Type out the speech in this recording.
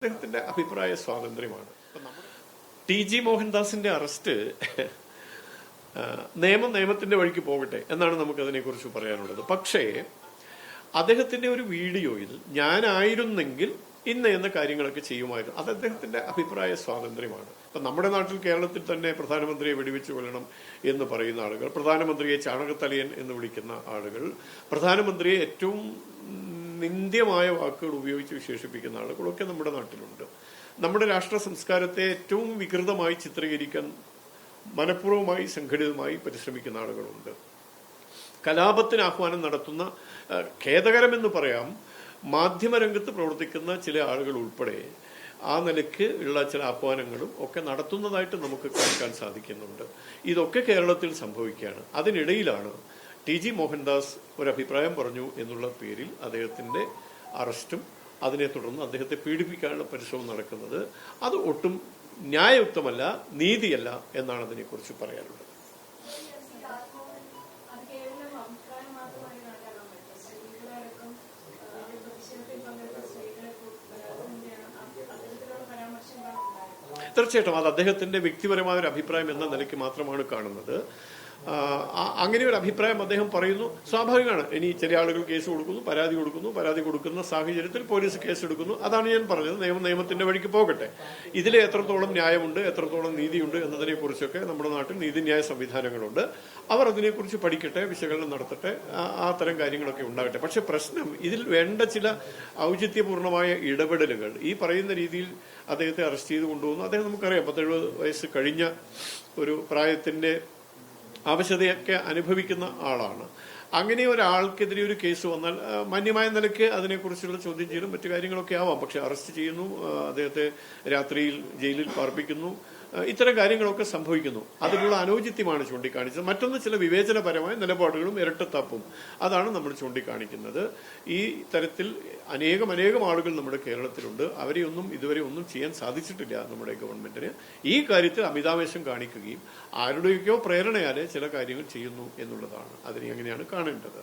അദ്ദേഹത്തിന്റെ അഭിപ്രായ സ്വാതന്ത്ര്യമാണ്. TG മോഹൻദാസിന്റെ അറസ്റ്റ് നിയമത്തിന്റെ വഴിക്ക് പോകട്ടെ എന്നാണ് നമുക്ക് അതിനെക്കുറിച്ച് പറയാനുള്ളത്. പക്ഷേ അദ്ദേഹത്തിന്റെ ഒരു വീഡിയോയിൽ ഞാനായിരുന്നെങ്കിൽ എന്ന കാര്യങ്ങളൊക്കെ ചെയ്യുമായിരുന്നു. അത് അദ്ദേഹത്തിന്റെ അഭിപ്രായ സ്വാതന്ത്ര്യമാണ്. ഇപ്പൊ നമ്മുടെ നാട്ടിൽ കേരളത്തിൽ തന്നെ പ്രധാനമന്ത്രിയെ വെടിവെച്ച് കൊല്ലണം എന്ന് പറയുന്ന ആളുകൾ, പ്രധാനമന്ത്രിയെ ചാണകത്തലയൻ എന്ന് വിളിക്കുന്ന ആളുകൾ, പ്രധാനമന്ത്രിയെ ഏറ്റവും നിന്ദ്യമായ വാക്കുകൾ ഉപയോഗിച്ച് വിശേഷിപ്പിക്കുന്ന ആളുകളൊക്കെ നമ്മുടെ നാട്ടിലുണ്ട്. നമ്മുടെ രാഷ്ട്ര സംസ്കാരത്തെ ഏറ്റവും വികൃതമായി ചിത്രീകരിക്കാൻ മനഃപൂർവ്വമായി സംഘടിതമായി പരിശ്രമിക്കുന്ന ആളുകളുണ്ട്. കലാപത്തിന് ആഹ്വാനം നടത്തുന്ന, ഖേദകരമെന്ന് പറയാം, മാധ്യമരംഗത്ത് പ്രവർത്തിക്കുന്ന ചില ആളുകൾ ഉൾപ്പെടെ ആ നിലയ്ക്ക് ഉള്ള ചില ആഹ്വാനങ്ങളും ഒക്കെ നടത്തുന്നതായിട്ട് നമുക്ക് കേൾക്കാൻ സാധിക്കുന്നുണ്ട്. ഇതൊക്കെ കേരളത്തിൽ സംഭവിക്കുകയാണ്. അതിനിടയിലാണ് TG മോഹൻദാസ് ഒരു അഭിപ്രായം പറഞ്ഞു എന്നുള്ള പേരിൽ അദ്ദേഹത്തിന്റെ അറസ്റ്റും അതിനെ തുടർന്ന് അദ്ദേഹത്തെ പീഡിപ്പിക്കാനുള്ള പരിശ്രമം നടക്കുന്നത്. അത് ഒട്ടും ന്യായയുക്തമല്ല, നീതിയല്ല എന്നാണ് അതിനെക്കുറിച്ച് പറയാനുള്ളത്. തീർച്ചയായിട്ടും അത് അദ്ദേഹത്തിന്റെ വ്യക്തിപരമായ ഒരു അഭിപ്രായം എന്ന നിലയ്ക്ക് മാത്രമാണ് കാണുന്നത്. അങ്ങനെ ഒരു അഭിപ്രായം അദ്ദേഹം പറയുന്നു, സ്വാഭാവികമാണ്. ഇനി ചില ആളുകൾ കേസ് കൊടുക്കുന്നു, പരാതി കൊടുക്കുന്ന സാഹചര്യത്തിൽ പോലീസ് കേസെടുക്കുന്നു. അതാണ് ഞാൻ പറഞ്ഞത്, നിയമത്തിന്റെ വഴിക്ക് പോകട്ടെ. ഇതിലെ എത്രത്തോളം ന്യായമുണ്ട്, എത്രത്തോളം നീതിയുണ്ട് എന്നതിനെ കുറിച്ചൊക്കെ നമ്മുടെ നാട്ടിൽ നീതിന്യായ സംവിധാനങ്ങളുണ്ട്. അവർ അതിനെക്കുറിച്ച് പഠിക്കട്ടെ, വിശകലനം നടത്തട്ടെ, ആ തരം കാര്യങ്ങളൊക്കെ ഉണ്ടാകട്ടെ. പക്ഷെ പ്രശ്നം, ഇതിൽ വേണ്ട ചില ഔചിത്യപൂർണമായ ഇടപെടലുകൾ ഈ പറയുന്ന രീതിയിൽ അദ്ദേഹത്തെ അറസ്റ്റ് ചെയ്ത് കൊണ്ടുപോകുന്നു. അദ്ദേഹം നമുക്കറിയാം 17 വയസ്സ് കഴിഞ്ഞ ഒരു പ്രായത്തിന്റെ ആവശ്യതയൊക്കെ അനുഭവിക്കുന്ന ആളാണ്. അങ്ങനെ ഒരാൾക്കെതിരെ ഒരു കേസ് വന്നാൽ മാന്യമായ നിലയ്ക്ക് അതിനെക്കുറിച്ചുള്ള ചോദ്യം ചെയ്യലും മറ്റു കാര്യങ്ങളൊക്കെ ആവാം. പക്ഷെ അറസ്റ്റ് ചെയ്യുന്നു, അദ്ദേഹത്തെ രാത്രിയിൽ ജയിലിൽ പാർപ്പിക്കുന്നു, ഇത്തരം കാര്യങ്ങളൊക്കെ സംഭവിക്കുന്നു. അതിനുള്ള അനൗചിത്യമാണ് ചൂണ്ടിക്കാണിച്ചത്. മറ്റൊന്ന്, ചില വിവേചനപരമായ നിലപാടുകളും ഇരട്ടത്താപ്പും അതാണ് നമ്മൾ ചൂണ്ടിക്കാണിക്കുന്നത്. ഈ തരത്തിൽ അനേകം ആളുകൾ നമ്മുടെ കേരളത്തിലുണ്ട്. ഇതുവരെ ഒന്നും ചെയ്യാൻ സാധിച്ചിട്ടില്ല നമ്മുടെ ഗവൺമെന്റിന്. ഈ കാര്യത്തിൽ അമിതാവേശം കാണിക്കുകയും ആരുടെയൊക്കെയോ പ്രേരണയാലെ ചില കാര്യങ്ങൾ ചെയ്യുന്നു എന്നുള്ളതാണ്. അതിനെ എങ്ങനെയാണ് കാണേണ്ടത്?